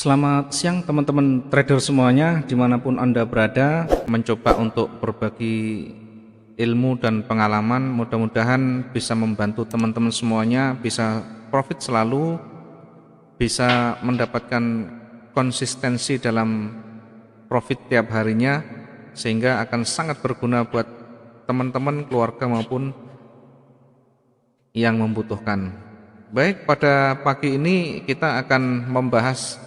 Selamat siang teman-teman trader semuanya, dimanapun Anda berada, mencoba untuk berbagi ilmu dan pengalaman. Mudah-mudahan bisa membantu teman-teman semuanya bisa profit selalu, bisa mendapatkan konsistensi dalam profit tiap harinya, sehingga akan sangat berguna buat teman-teman, keluarga maupun yang membutuhkan. Baik, pada pagi ini kita akan membahas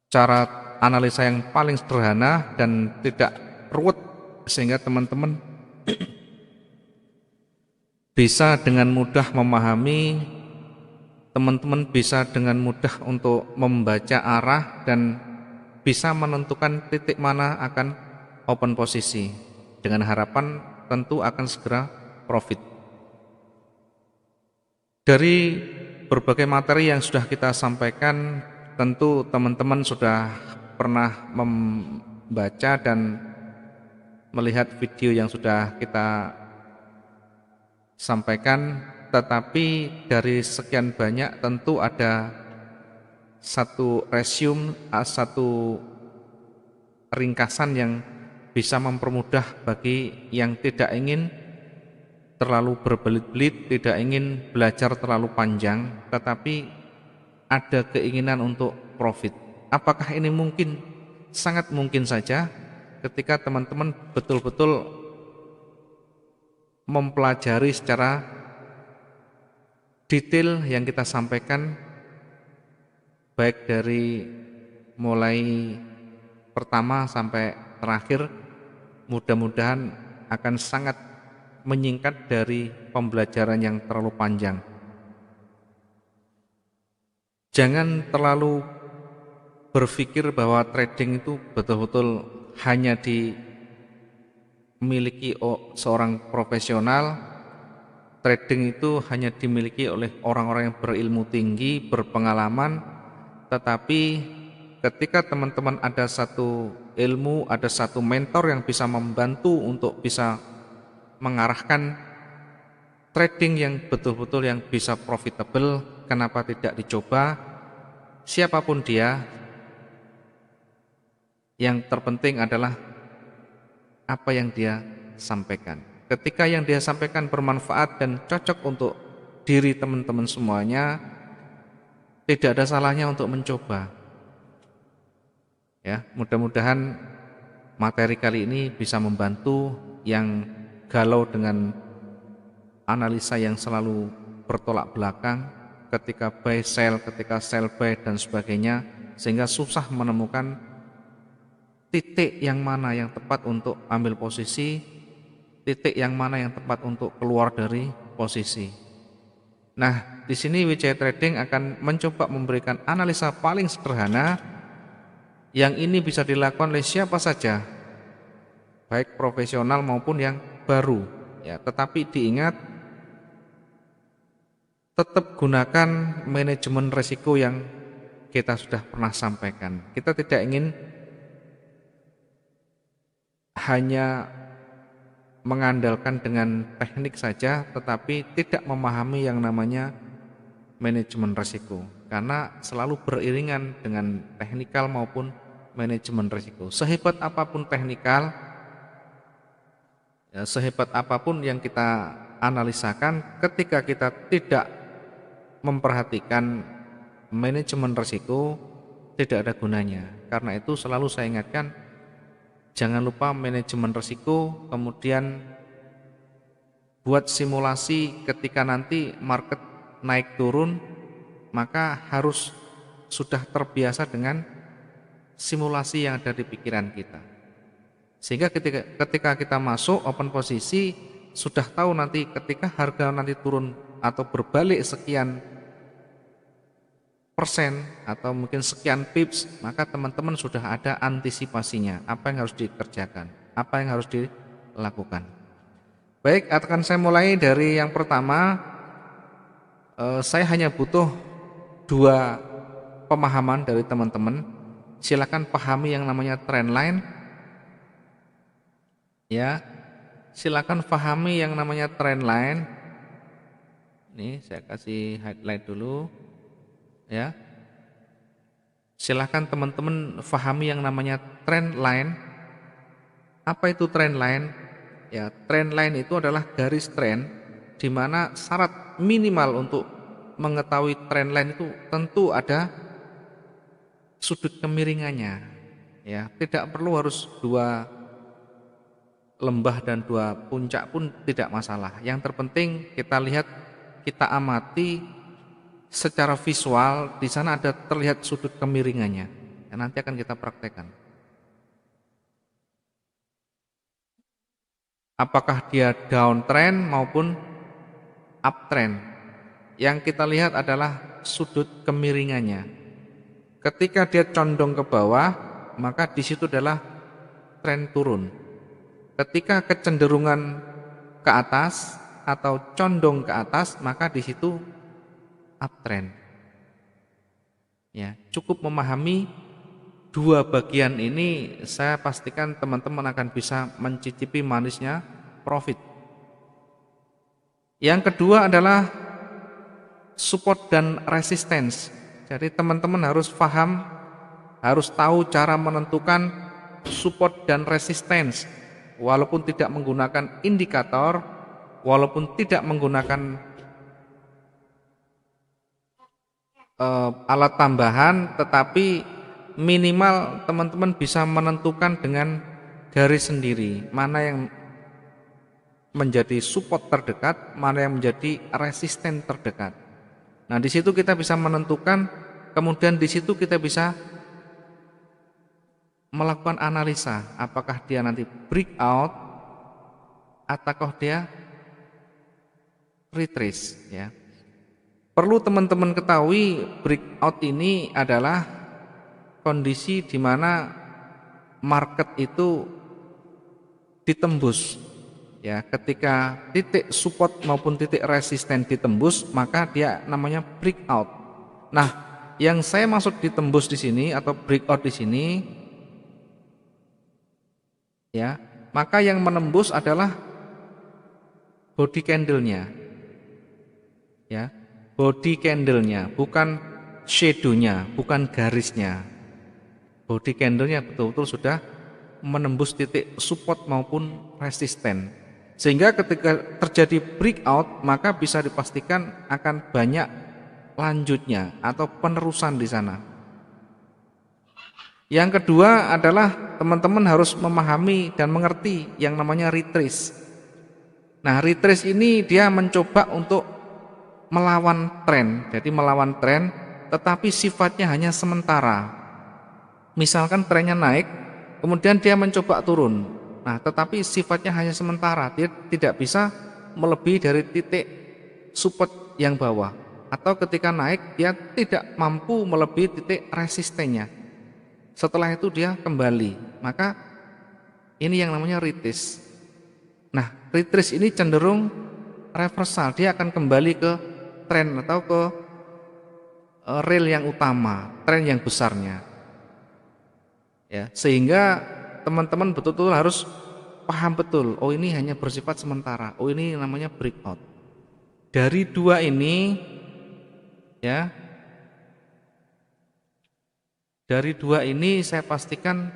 cara analisa yang paling sederhana dan tidak ruwet, sehingga teman-teman bisa dengan mudah memahami, teman-teman bisa dengan mudah untuk membaca arah dan bisa menentukan titik mana akan open posisi, dengan harapan tentu akan segera profit. Dari berbagai materi yang sudah kita sampaikan, tentu teman-teman sudah pernah membaca dan melihat video yang sudah kita sampaikan, tetapi dari sekian banyak tentu ada satu resume, satu ringkasan yang bisa mempermudah bagi yang tidak ingin terlalu berbelit-belit, tidak ingin belajar terlalu panjang, tetapi ada keinginan untuk profit. Apakah ini mungkin? Sangat mungkin saja ketika teman-teman betul-betul mempelajari secara detail yang kita sampaikan, baik dari mulai pertama sampai terakhir. Mudah-mudahan akan sangat menyingkat dari pembelajaran yang terlalu panjang. Jangan terlalu berpikir bahwa trading itu betul-betul hanya dimiliki seorang profesional. Trading itu hanya dimiliki oleh orang-orang yang berilmu tinggi, berpengalaman. Tetapi ketika teman-teman ada satu ilmu, ada satu mentor yang bisa membantu untuk bisa mengarahkan trading yang betul-betul yang bisa profitable, kenapa tidak dicoba? Siapapun dia, yang terpenting adalah apa yang dia sampaikan. Ketika yang dia sampaikan bermanfaat dan cocok untuk diri teman-teman semuanya, tidak ada salahnya untuk mencoba. Ya, mudah-mudahan materi kali ini bisa membantu yang galau dengan analisa yang selalu bertolak belakang, ketika buy sell, ketika sell buy dan sebagainya, sehingga susah menemukan titik yang mana yang tepat untuk ambil posisi, titik yang mana yang tepat untuk keluar dari posisi. Nah, di sini Wijaya Trading akan mencoba memberikan analisa paling sederhana yang ini bisa dilakukan oleh siapa saja, baik profesional maupun yang baru. Ya, tetapi diingat, tetap gunakan manajemen risiko yang kita sudah pernah sampaikan. Kita tidak ingin hanya mengandalkan dengan teknik saja, tetapi tidak memahami yang namanya manajemen risiko, karena selalu beriringan dengan teknikal maupun manajemen risiko. Sehebat apapun teknikal, ya, sehebat apapun yang kita analisakan, ketika kita tidak memperhatikan manajemen risiko, tidak ada gunanya. Karena itu selalu saya ingatkan, jangan lupa manajemen risiko, kemudian buat simulasi ketika nanti market naik turun, maka harus sudah terbiasa dengan simulasi yang ada di pikiran kita. Sehingga ketika kita masuk open posisi, sudah tahu nanti ketika harga nanti turun atau berbalik sekian persen atau mungkin sekian pips, maka teman-teman sudah ada antisipasinya, apa yang harus dikerjakan, apa yang harus dilakukan. Baik, akan saya mulai dari yang pertama. Saya hanya butuh dua pemahaman dari teman-teman. Silakan pahami yang namanya trend line, ya. Silakan pahami yang namanya trend line. Ini saya kasih highlight dulu, ya. Silahkan teman-teman fahami yang namanya trend line. Apa itu trend line? Ya, trend line itu adalah garis tren di mana syarat minimal untuk mengetahui trend line itu tentu ada sudut kemiringannya. Ya, tidak perlu harus dua lembah dan dua puncak pun tidak masalah. Yang terpenting kita lihat, kita amati secara visual, di sana ada terlihat sudut kemiringannya. Ya, nanti akan kita praktekkan. Apakah dia downtrend maupun uptrend? Yang kita lihat adalah sudut kemiringannya. Ketika dia condong ke bawah, maka di situ adalah tren turun. Ketika kecenderungan ke atas atau condong ke atas, maka di situ uptrend. Ya, cukup memahami dua bagian ini, saya pastikan teman-teman akan bisa mencicipi manisnya profit. Yang kedua adalah support dan resistance. Jadi teman-teman harus paham, harus tahu cara menentukan support dan resistance. Walaupun tidak menggunakan indikator, walaupun tidak menggunakan alat tambahan, tetapi minimal teman-teman bisa menentukan dengan garis sendiri mana yang menjadi support terdekat, mana yang menjadi resisten terdekat. Nah, di situ kita bisa menentukan, kemudian di situ kita bisa melakukan analisa apakah dia nanti breakout ataukah dia retrace, ya. Perlu teman-teman ketahui, breakout ini adalah kondisi di mana market itu ditembus, ya. Ketika titik support maupun titik resisten ditembus, maka dia namanya breakout. Nah, yang saya maksud ditembus di sini atau breakout di sini, ya, maka yang menembus adalah body candle-nya, ya, body candle-nya, bukan shadow-nya, bukan garisnya. Body candle-nya betul-betul sudah menembus titik support maupun resisten, sehingga ketika terjadi breakout maka bisa dipastikan akan banyak lanjutnya atau penerusan di sana. Yang kedua adalah teman-teman harus memahami dan mengerti yang namanya retrace. Nah, retrace ini dia mencoba untuk melawan tren, jadi melawan tren, tetapi sifatnya hanya sementara. Misalkan trennya naik, kemudian dia mencoba turun. Nah, tetapi sifatnya hanya sementara, dia tidak bisa melebihi dari titik support yang bawah. Atau ketika naik, dia tidak mampu melebihi titik resistennya. Setelah itu dia kembali, maka ini yang namanya retrace. Nah, retrace ini cenderung reversal, dia akan kembali ke tren atau ke real yang utama, tren yang besarnya. Ya, sehingga teman-teman betul-betul harus paham betul, oh ini hanya bersifat sementara, oh ini namanya breakout. Dari dua ini, ya, dari dua ini saya pastikan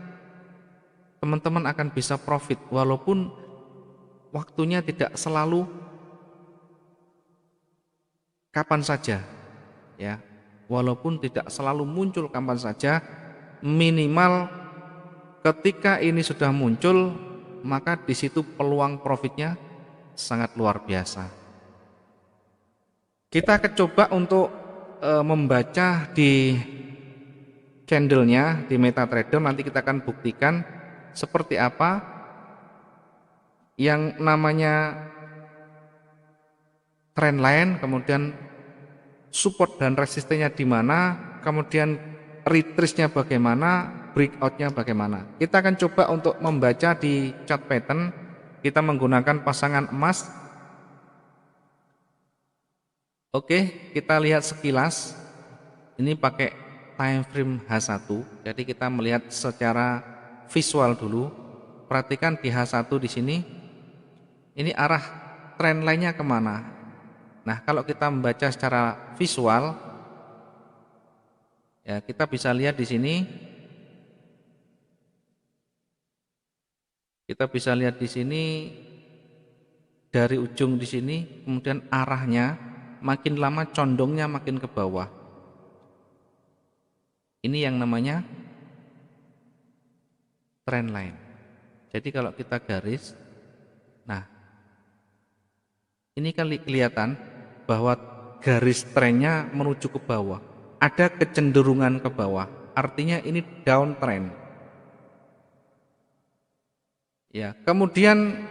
teman-teman akan bisa profit, walaupun waktunya tidak selalu kapan saja, ya, walaupun tidak selalu muncul kapan saja, minimal ketika ini sudah muncul, maka di situ peluang profitnya sangat luar biasa. Kita akan coba untuk membaca di candlenya di MetaTrader, nanti kita akan buktikan seperti apa yang namanya trend line, kemudian support dan resistennya di mana, kemudian retrace-nya bagaimana, breakout-nya bagaimana. Kita akan coba untuk membaca di chart pattern, kita menggunakan pasangan emas. Oke, kita lihat sekilas. Ini pakai time frame H1, jadi kita melihat secara visual dulu. Perhatikan di H1 di sini, ini arah trend line-nya kemana. Nah, kalau kita membaca secara visual, Ya, kita bisa lihat di sini. Kita bisa lihat di sini dari ujung di sini, kemudian arahnya makin lama condongnya makin ke bawah. Ini yang namanya trend line. Jadi kalau kita garis, nah ini kan kelihatan bahwa garis trennya menuju ke bawah. Ada kecenderungan ke bawah. Artinya ini downtrend. Ya, kemudian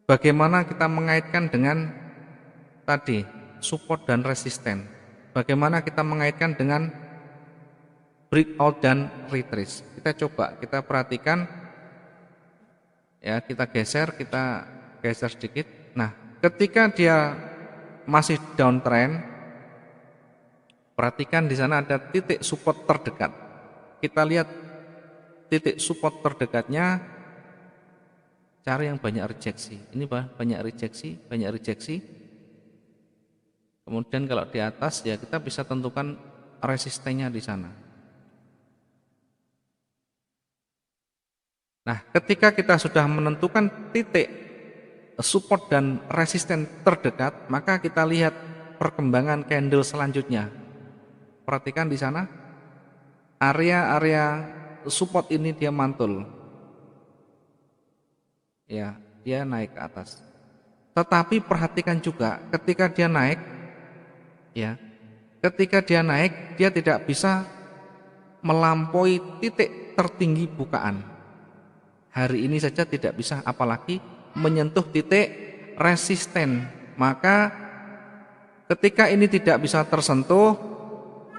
bagaimana kita mengaitkan dengan tadi support dan resisten? Bagaimana kita mengaitkan dengan breakout dan retrace? Kita coba, kita perhatikan ya, kita geser sedikit. Nah, ketika dia masih downtrend, perhatikan di sana ada titik support terdekat. Kita lihat titik support terdekatnya, cari yang banyak rejeksi. Ini banyak rejeksi. Kemudian kalau di atas ya kita bisa tentukan resistennya di sana. Nah, ketika kita sudah menentukan titik support dan resisten terdekat, maka kita lihat perkembangan candle selanjutnya. Perhatikan di sana, area-area support ini dia mantul. Ya, dia naik ke atas. Tetapi perhatikan juga ketika dia naik, ya, ketika dia naik, dia tidak bisa melampaui titik tertinggi bukaan. Hari ini saja tidak bisa, apalagi menyentuh titik resisten. Maka ketika ini tidak bisa tersentuh,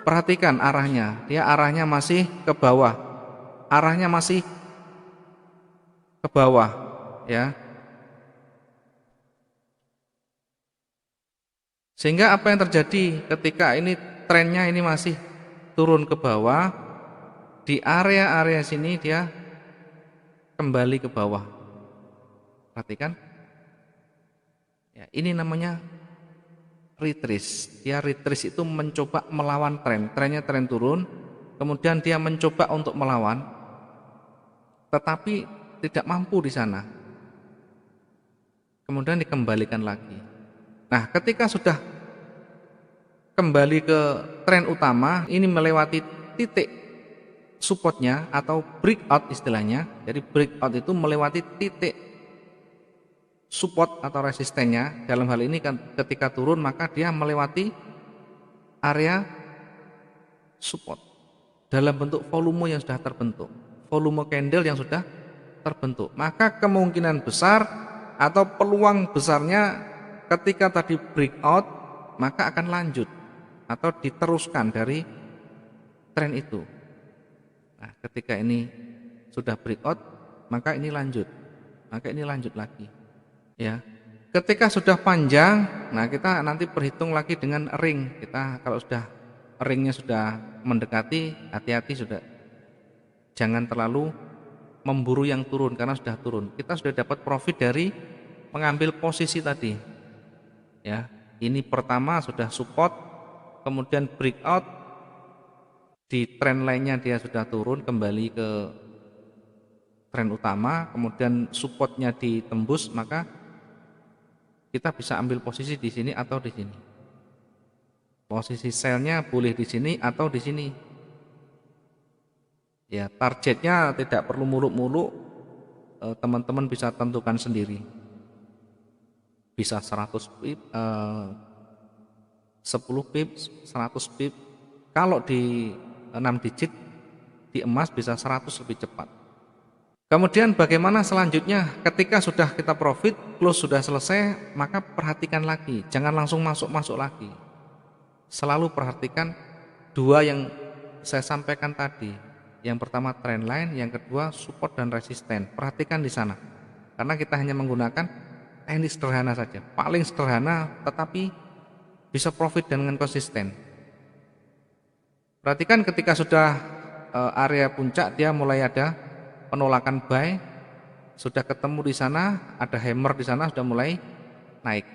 perhatikan arahnya. Dia arahnya masih ke bawah. Arahnya masih ke bawah, ya. Sehingga apa yang terjadi ketika ini trennya ini masih turun ke bawah, di area-area sini dia kembali ke bawah. Perhatikan. Ya, ini namanya retrace. Dia retrace itu mencoba melawan tren. Trennya tren turun, kemudian dia mencoba untuk melawan, tetapi tidak mampu di sana. Kemudian dikembalikan lagi. Nah, ketika sudah kembali ke tren utama, ini melewati titik supportnya atau breakout istilahnya. Jadi breakout itu melewati titik support atau resistennya. Dalam hal ini kan ketika turun maka dia melewati area support dalam bentuk volume yang sudah terbentuk, volume candle yang sudah terbentuk. Maka kemungkinan besar atau peluang besarnya ketika tadi breakout maka akan lanjut atau diteruskan dari tren itu. Nah, ketika ini sudah breakout, maka ini lanjut lagi. Ya, ketika sudah panjang, nah kita nanti perhitung lagi dengan ring. Kita kalau sudah ringnya sudah mendekati, hati-hati sudah, jangan terlalu memburu yang turun karena sudah turun. Kita sudah dapat profit dari mengambil posisi tadi. Ya, ini pertama sudah support, kemudian breakout, di tren lainnya dia sudah turun kembali ke tren utama, kemudian supportnya ditembus, maka kita bisa ambil posisi di sini atau di sini. Posisi sellnya boleh di sini atau di sini. Ya, targetnya tidak perlu muluk-muluk, teman-teman bisa tentukan sendiri. Bisa 100 pip, 10 pip, 100 pip. Kalau di 6 digit di emas bisa 100 lebih cepat. Kemudian bagaimana selanjutnya ketika sudah kita profit, close sudah selesai, maka perhatikan lagi, jangan langsung masuk lagi. Selalu perhatikan dua yang saya sampaikan tadi. Yang pertama trend line, yang kedua support dan resisten. Perhatikan di sana. Karena kita hanya menggunakan teknik sederhana saja, paling sederhana tetapi bisa profit dengan konsisten. Perhatikan ketika sudah area puncak, dia mulai ada penolakan buy, sudah ketemu di sana, ada hammer di sana, sudah mulai naik.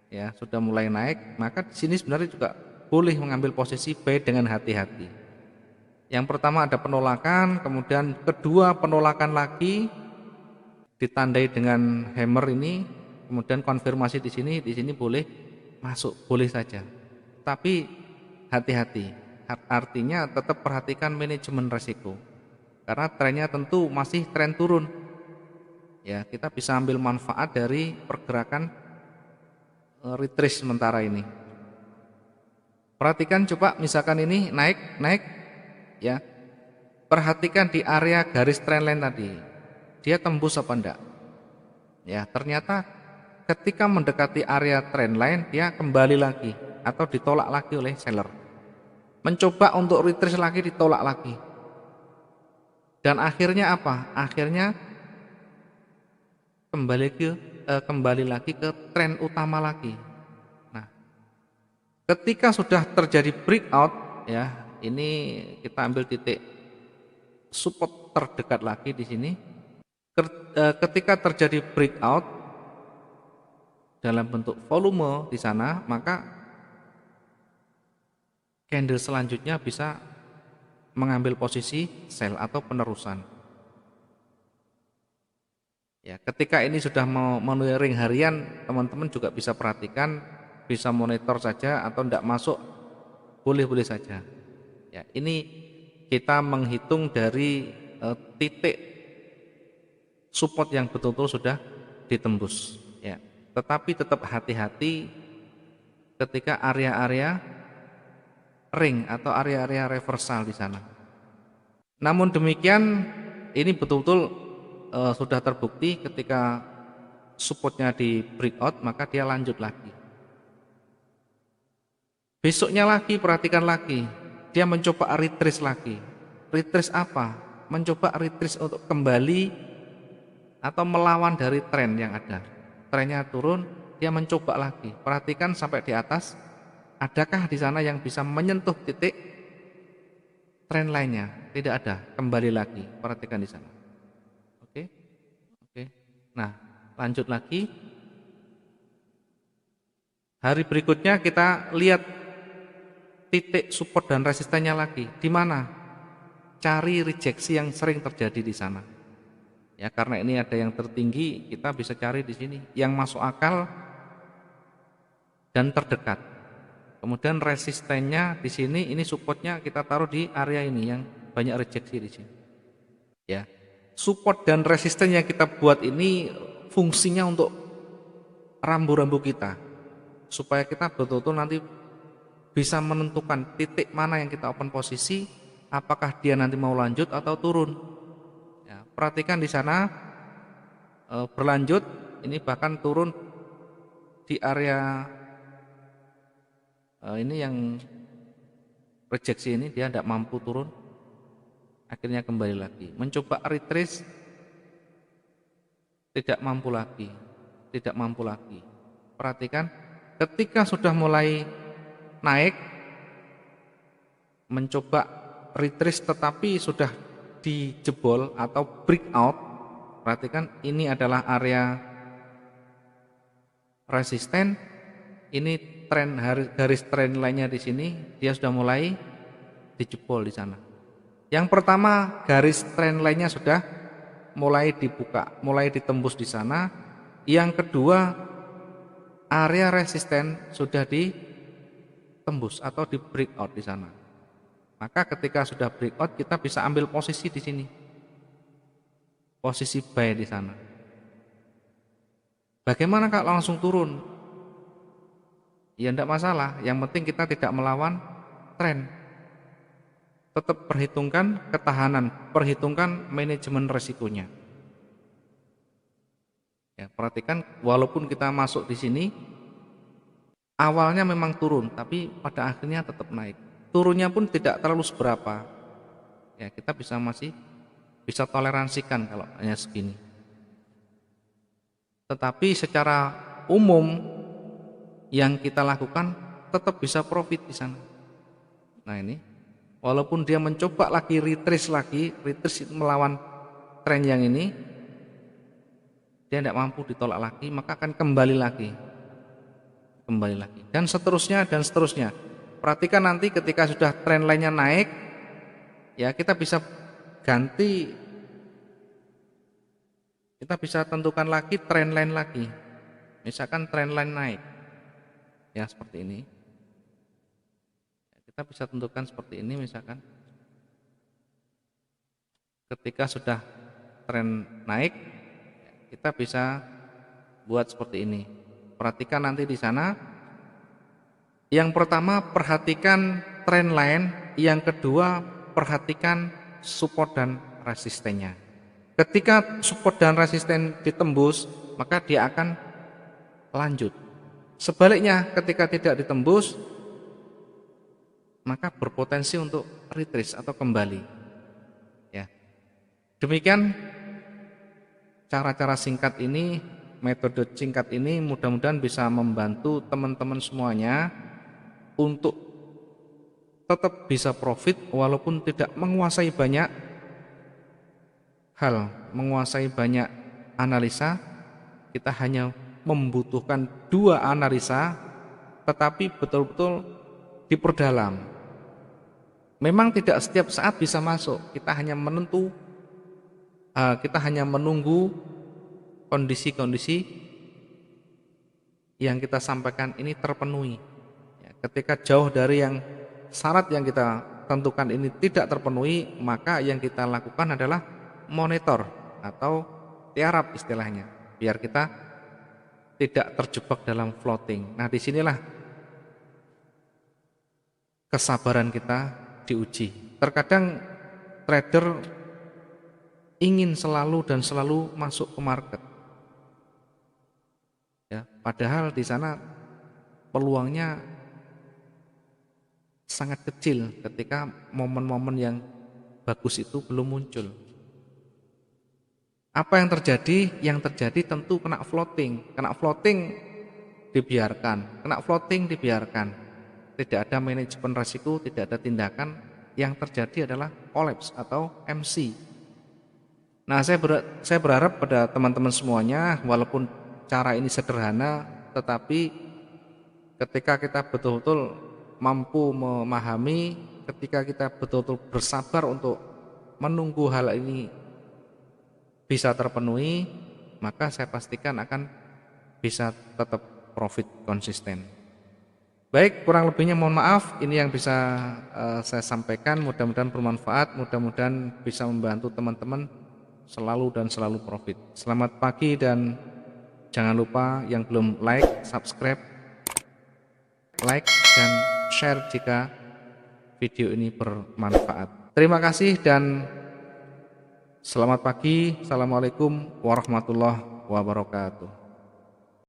Ya, sudah mulai naik, maka di sini sebenarnya juga boleh mengambil posisi buy dengan hati-hati. Yang pertama ada penolakan, kemudian kedua penolakan lagi ditandai dengan hammer ini, kemudian konfirmasi di sini boleh masuk, boleh saja. Tapi hati-hati, artinya tetap perhatikan manajemen resiko. Karena trennya tentu masih tren turun. Ya, kita bisa ambil manfaat dari pergerakan retrace sementara ini. Perhatikan coba misalkan ini naik ya. Perhatikan di area garis trendline tadi. Dia tembus apa enggak? Ya, ternyata ketika mendekati area trendline dia kembali lagi atau ditolak lagi oleh seller. Mencoba untuk retrace lagi, ditolak lagi. Dan akhirnya apa? Akhirnya kembali lagi ke tren utama lagi. Nah, ketika sudah terjadi breakout ya, ini kita ambil titik support terdekat lagi di sini. Ketika terjadi breakout dalam bentuk volume di sana, maka candle selanjutnya bisa mengambil posisi sell atau penerusan. Ya, ketika ini sudah memenuhi ring harian, teman-teman juga bisa perhatikan, bisa monitor saja atau tidak masuk, boleh-boleh saja. Ya, ini kita menghitung dari titik support yang betul-betul sudah ditembus. Ya, tetapi tetap hati-hati ketika area-area ring atau area-area reversal di sana. Namun demikian, ini betul-betul sudah terbukti ketika supportnya di breakout maka dia lanjut lagi. Besoknya lagi perhatikan lagi, dia mencoba retrace lagi. Retrace apa? Mencoba retrace untuk kembali atau melawan dari tren yang ada. Trennya turun, dia mencoba lagi. Perhatikan sampai di atas, adakah di sana yang bisa menyentuh titik tren lainnya? Tidak ada, kembali lagi. Perhatikan di sana. Oke. Nah, lanjut lagi. Hari berikutnya kita lihat titik support dan resistennya lagi. Di mana? Cari rejeksi yang sering terjadi di sana. Ya, karena ini ada yang tertinggi, kita bisa cari di sini yang masuk akal dan terdekat. Kemudian resistennya di sini, ini supportnya kita taruh di area ini yang banyak rejeksi di sini. Ya. Support dan resisten yang kita buat ini fungsinya untuk rambu-rambu kita, supaya kita betul-betul nanti bisa menentukan titik mana yang kita open posisi, apakah dia nanti mau lanjut atau turun. Ya, perhatikan di sana berlanjut, ini bahkan turun di area ini yang rejeksi ini, dia tidak mampu turun, akhirnya kembali lagi, mencoba retrace, tidak mampu lagi. Perhatikan, ketika sudah mulai naik, mencoba retrace tetapi sudah dijebol atau breakout. Perhatikan, ini adalah area resisten. Ini tren garis tren lainnya di sini, dia sudah mulai dijebol di sana. Yang pertama, garis tren lainnya sudah mulai dibuka, mulai ditembus di sana. Yang kedua, area resisten sudah ditembus atau di breakout di sana. Maka ketika sudah breakout, kita bisa ambil posisi di sini, posisi buy di sana. Bagaimana kalau langsung turun? Ya tidak masalah, yang penting kita tidak melawan tren. Tetap perhitungkan ketahanan, perhitungkan manajemen resikonya. Ya, perhatikan, walaupun kita masuk di sini, awalnya memang turun, tapi pada akhirnya tetap naik. Turunnya pun tidak terlalu seberapa. Ya, kita masih bisa toleransikan kalau hanya segini. Tetapi secara umum yang kita lakukan tetap bisa profit di sana. Nah ini, walaupun dia mencoba lagi retrace melawan tren yang ini, dia tidak mampu, ditolak lagi, maka akan kembali lagi dan seterusnya. Perhatikan nanti ketika sudah trend line-nya naik, ya kita bisa ganti, kita bisa tentukan lagi trend line lagi. Misalkan trend line naik, ya seperti ini. Kita bisa tentukan seperti ini misalkan. Ketika sudah tren naik, kita bisa buat seperti ini. Perhatikan nanti di sana. Yang pertama, perhatikan trend line. Yang kedua, perhatikan support dan resistennya. Ketika support dan resisten ditembus, maka dia akan lanjut. Sebaliknya, ketika tidak ditembus, maka berpotensi untuk retrace atau kembali. Ya. Demikian cara-cara singkat ini, metode singkat ini mudah-mudahan bisa membantu teman-teman semuanya untuk tetap bisa profit walaupun tidak menguasai banyak hal, menguasai banyak analisa. Kita hanya membutuhkan 2 analisa, tetapi betul-betul diperdalam. Memang tidak setiap saat bisa masuk, kita hanya menunggu kondisi-kondisi yang kita sampaikan ini terpenuhi. Ketika jauh dari yang syarat yang kita tentukan ini tidak terpenuhi, maka yang kita lakukan adalah monitor atau tiarap istilahnya, biar kita tidak terjebak dalam floating. Nah, disinilah kesabaran kita diuji. Terkadang trader ingin selalu dan selalu masuk ke market, ya, padahal di sana peluangnya sangat kecil ketika momen-momen yang bagus itu belum muncul. Apa yang terjadi? Yang terjadi tentu kena floating dibiarkan, tidak ada manajemen risiko, tidak ada tindakan. Yang terjadi adalah collapse atau MC. Nah, saya berharap pada teman-teman semuanya, walaupun cara ini sederhana, tetapi ketika kita betul-betul mampu memahami, ketika kita betul-betul bersabar untuk menunggu hal ini bisa terpenuhi, maka saya pastikan akan bisa tetap profit konsisten. Baik, kurang lebihnya mohon maaf. Ini yang bisa saya sampaikan. Mudah-mudahan bermanfaat, mudah-mudahan bisa membantu teman-teman selalu dan selalu profit. Selamat pagi dan jangan lupa yang belum like, subscribe, like dan share jika video ini bermanfaat. Terima kasih dan selamat pagi. Assalamualaikum warahmatullahi wabarakatuh.